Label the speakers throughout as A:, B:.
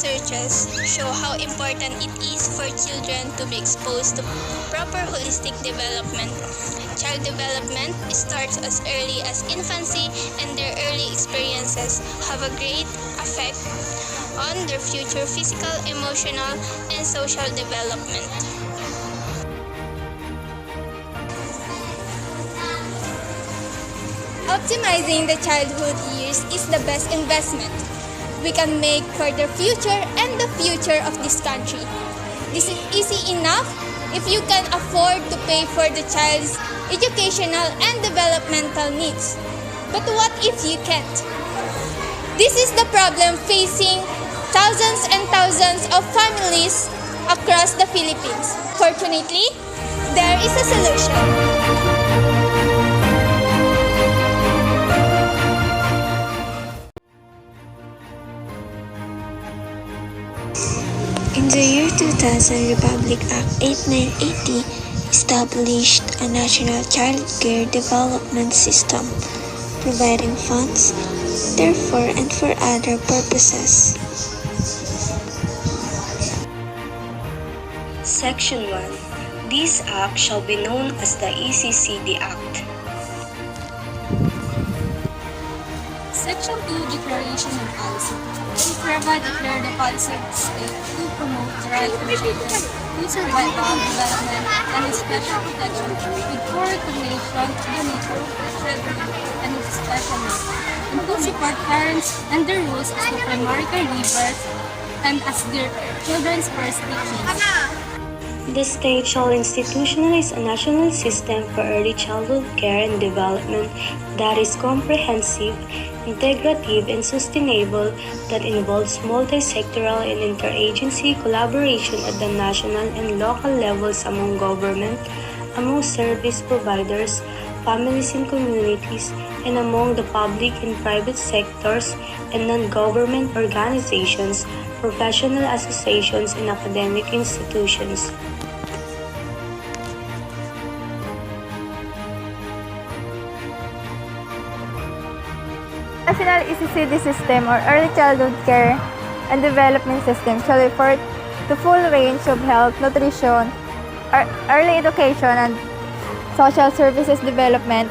A: researches show how important it is for children to be exposed to proper holistic development. Child development starts as early as infancy, and their early experiences have a great effect on their future physical, emotional, and social development.
B: Optimizing the childhood years is the best investment we can make for the future and the future of this country. This is easy enough if you can afford to pay for the child's educational and developmental needs. But what if you can't? This is the problem facing thousands and thousands of families across the Philippines. Fortunately, there is a solution.
C: In the year 2000, Republic Act 8980 established a national child care development system, providing funds, therefore, and for other purposes.
D: Section 1. This act shall be known as the ECCD Act.
E: Section 2, Declaration and Policy. We hereby declare the policy of the state to promote the right of children to survival and development and special protection with full recognition to the nature of the children and its special needs, and to support parents and their roles as the primary caregivers and as their children's first teachers.
D: The state shall institutionalize a national system for early childhood care and development that is comprehensive, integrative, and sustainable, that involves multi-sectoral and interagency collaboration at the national and local levels among government, among service providers, families and communities, and among the public and private sectors and non-government organizations, professional associations, and academic institutions.
F: National ECCD system or Early Childhood Care and Development System shall refer to full range of health, nutrition, early education, and social services development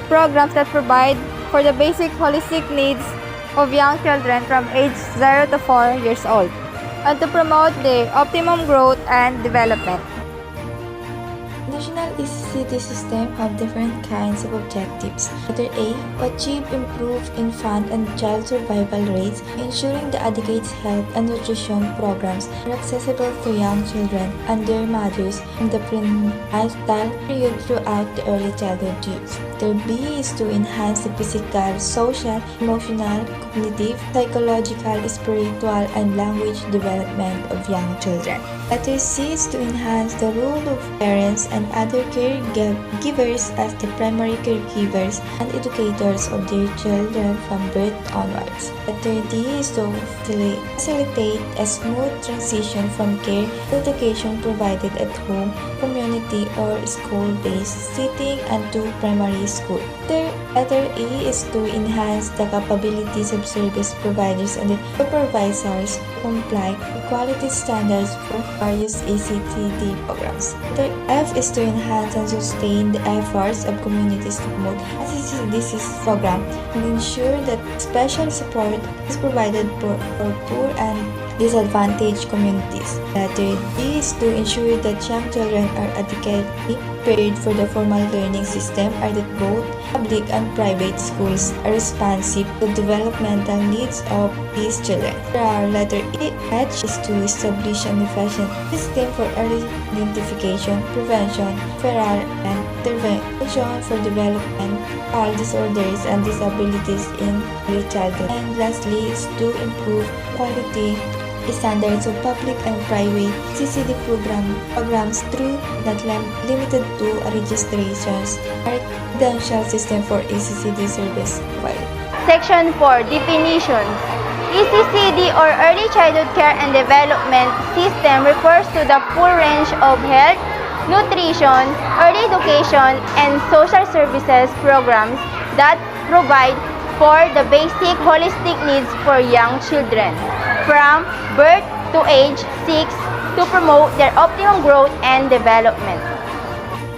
F: programs that provide for the basic holistic needs of young children from age 0 to 4 years old, and to promote the optimum growth and development.
G: National ECCD system have different kinds of objectives. Letter A. Achieve improved infant and child survival rates, ensuring the adequate health and nutrition programs are accessible to young children and their mothers in the prenatal period throughout the early childhood years. Letter B is to enhance the physical, social, emotional, cognitive, psychological, spiritual, and language development of young children. Letter C is to enhance the role of parents and other caregivers as the primary caregivers and educators of their children from birth onwards. Letter D is to facilitate a smooth transition from care to education provided at home, community, or school-based setting and to primary school. Letter E is to enhance the capabilities of service providers and the supervisors to comply with quality standards for various ECCD programs. Letter F is to enhance and sustain the efforts of communities to promote ECCD program and ensure that special support is provided for poor and disadvantaged communities. Letter D is to ensure that young children are adequately prepared for the formal learning system and that both public and private schools are responsive to developmental needs of these children. Letter H is to establish an efficient system for early identification, prevention, referral, and intervention for developmental disorders and disabilities in early childhood. And lastly is to improve quality standards of public and private ECCD programs through not limited to registrations or credential system for ECCD service provider.
F: Section 4, Definitions. ECCD or Early Childhood Care and Development System refers to the full range of health, nutrition, early education, and social services programs that provide for the basic holistic needs for young children.
H: from birth to age 6 to promote their optimum growth and development.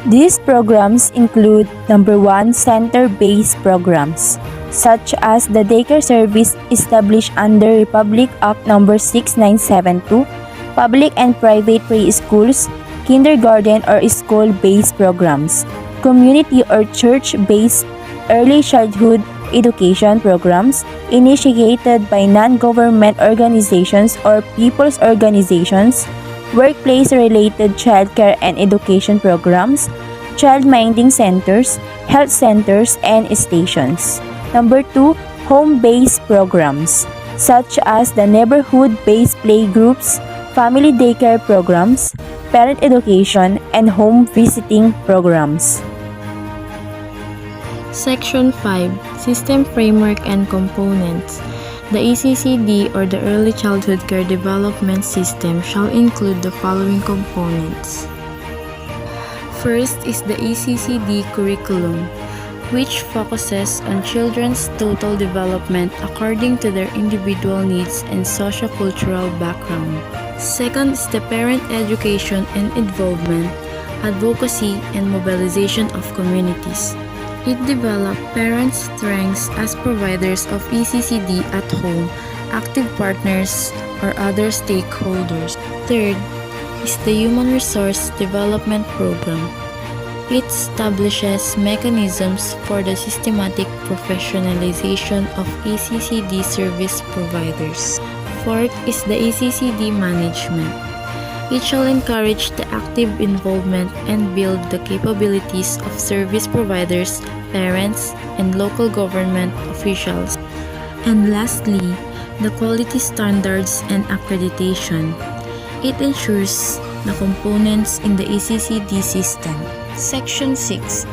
I: These programs include number 1, center-based programs, such as the daycare service established under Republic Act No. 6972, public and private preschools, kindergarten or school-based programs, community or church-based early childhood education programs initiated by non-government organizations or people's organizations, workplace-related childcare and education programs, child-minding centers, health centers, and stations. Number 2, home-based programs, such as the neighborhood-based playgroups, family daycare programs, parent education, and home visiting programs.
J: Section 5, System Framework and Components. The ECCD or the Early Childhood Care Development System shall include the following components. First is the ECCD curriculum, which focuses on children's total development according to their individual needs and sociocultural background. Second is the parent education and involvement, advocacy, and mobilization of communities. It develops parents' strengths as providers of ECCD at home, active partners, or other stakeholders. Third is the Human Resource Development Program. It establishes mechanisms for the systematic professionalization of ECCD service providers. Fourth is the ECCD management. It shall encourage the active involvement and build the capabilities of service providers, parents, and local government officials. And lastly, the quality standards and accreditation. It ensures the components in the ECCD system. Section 6.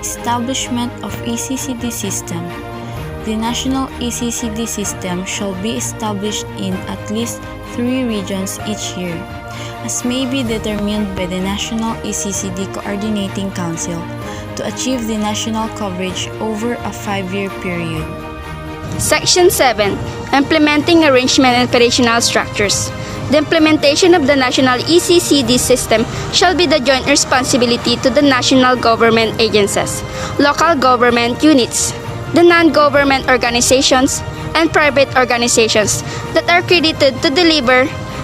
J: Establishment of ECCD system. The national ECCD system shall be established in at least 3 regions each year, as may be determined by the National ECCD Coordinating Council, to achieve the national coverage over a 5-year period.
K: Section 7. Implementing arrangement and operational structures. The implementation of the national ECCD system shall be the joint responsibility to the national government agencies, local government units, the non-government organizations, and private organizations that are credited to deliver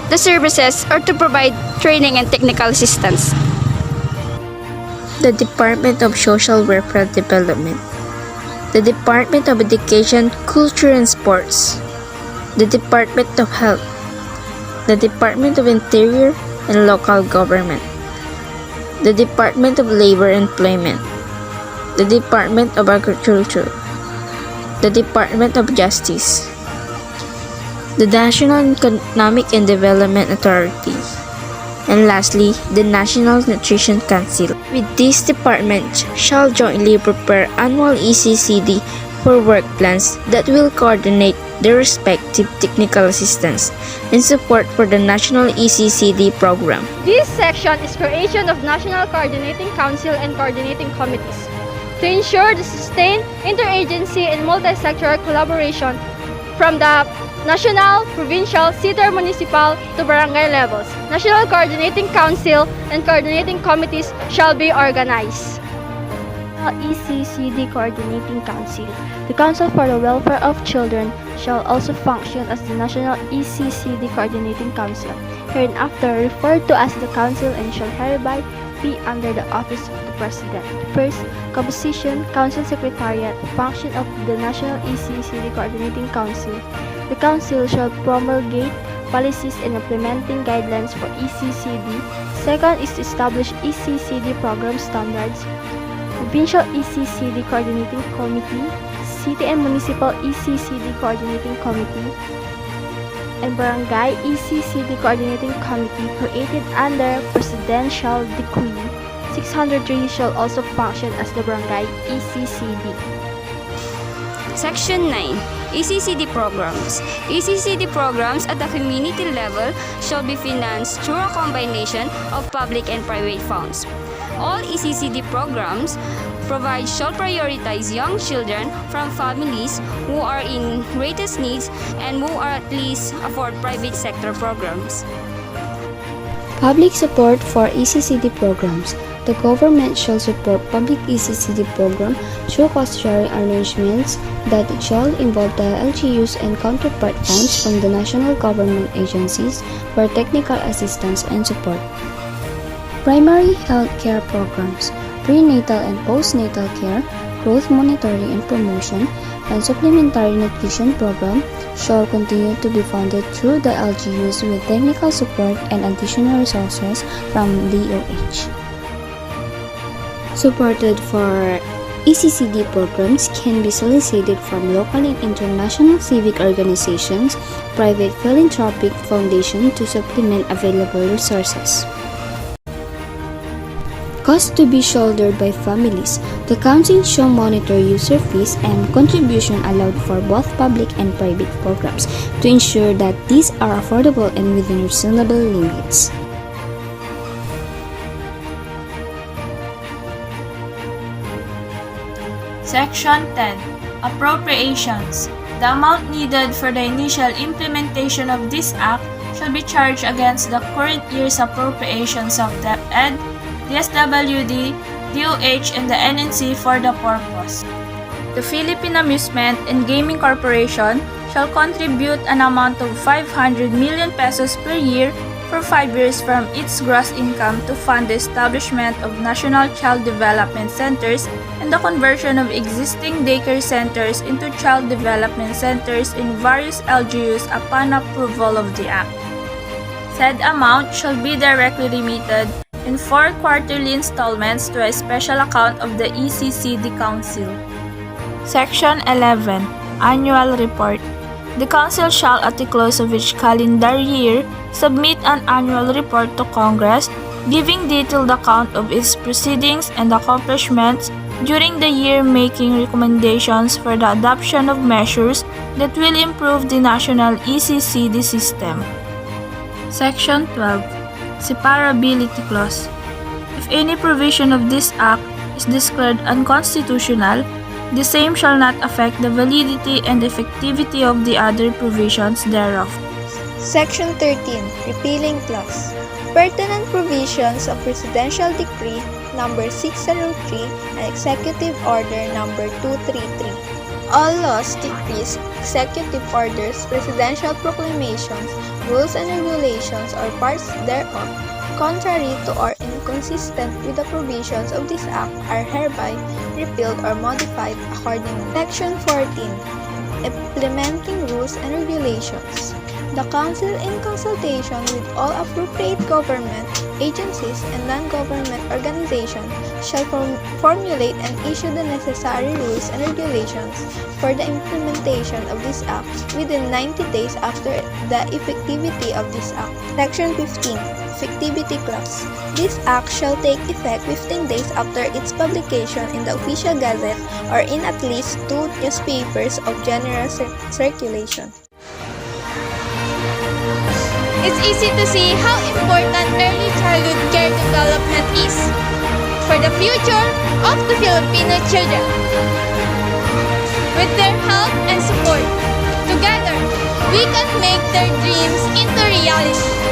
K: the services or to provide training and technical assistance.
L: The Department of Social Welfare Development, the Department of Education, Culture and Sports, the Department of Health, the Department of Interior and Local Government, the Department of Labor and Employment, the Department of Agriculture, the Department of Justice, the National Economic and Development Authority, and lastly, the National Nutrition Council. With these departments shall jointly prepare annual ECCD for work plans that will coordinate their respective technical assistance and support for the National ECCD program.
M: This section is creation of National Coordinating Council and Coordinating Committees to ensure the sustained interagency and multi-sectoral collaboration from the national, provincial, city or municipal to barangay levels. National Coordinating Council and Coordinating Committees shall be organized.
D: ECCD Coordinating Council. The Council for the Welfare of Children shall also function as the National ECCD Coordinating Council, hereinafter referred to as the Council, and shall hereby be under the office of the President. First, composition, Council Secretariat, function of the National ECCD Coordinating Council. The Council shall promulgate policies and implementing guidelines for ECCD. Second is to establish ECCD program standards, Provincial ECCD Coordinating Committee, City and Municipal ECCD Coordinating Committee, and Barangay ECCD Coordinating Committee created under Presidential Decree 603 shall also function as the Barangay ECCD.
K: Section 9. ECCD programs. ECCD programs at the community level shall be financed through a combination of public and private funds. All ECCD programs provides shall prioritize young children from families who are in greatest needs and who are at least afford private sector programs.
D: Public support for ECCD programs. The government shall support public ECCD program through cost-sharing arrangements that shall involve the LGUs and counterpart funds from the national government agencies for technical assistance and support. Primary health care programs, prenatal and postnatal care, growth monitoring and promotion, and supplementary nutrition program shall continue to be funded through the LGUs with technical support and additional resources from DOH. Supported for ECCD programs can be solicited from local and international civic organizations, private philanthropic foundations to supplement available resources. Cost to be shouldered by families. The Council shall monitor user fees and contribution allowed for both public and private programs to ensure that these are affordable and within reasonable limits.
N: Section 10. Appropriations. The amount needed for the initial implementation of this Act shall be charged against the current year's appropriations of DepEd, DSWD, DOH, and the NNC for the purpose. The Philippine Amusement and Gaming Corporation shall contribute an amount of 500 million pesos per year for 5 years from its gross income to fund the establishment of national child development centers and the conversion of existing daycare centers into child development centers in various LGUs upon approval of the Act. Said amount shall be directly remitted in 4 quarterly installments to a special account of the ECCD Council. Section 11. Annual Report. The Council shall, at the close of each calendar year, submit an annual report to Congress, giving detailed account of its proceedings and accomplishments during the year, making recommendations for the adoption of measures that will improve the national ECCD system. Section 12. Separability Clause. If any provision of this Act is declared unconstitutional, the same shall not affect the validity and effectivity of the other provisions thereof.
B: Section 13. Repealing Clause. Pertinent provisions of Presidential Decree Number 603 and Executive Order Number 233. All laws, decrees, executive orders, presidential proclamations, rules and regulations, or parts thereof, contrary to or inconsistent with the provisions of this Act are hereby repealed or modified accordingly. Section 14. Implementing rules and regulations. The Council, in consultation with all appropriate government agencies and non-government organizations, shall formulate and issue the necessary rules and regulations for the implementation of this Act within 90 days after the effectivity of this Act. Section 15. Effectivity Clause. This Act shall take effect 15 days after its publication in the Official Gazette or in at least 2 newspapers of general circulation.
A: It's easy to see how important early childhood care development is for the future of the Filipino children. With their help and support, together, we can make their dreams into reality.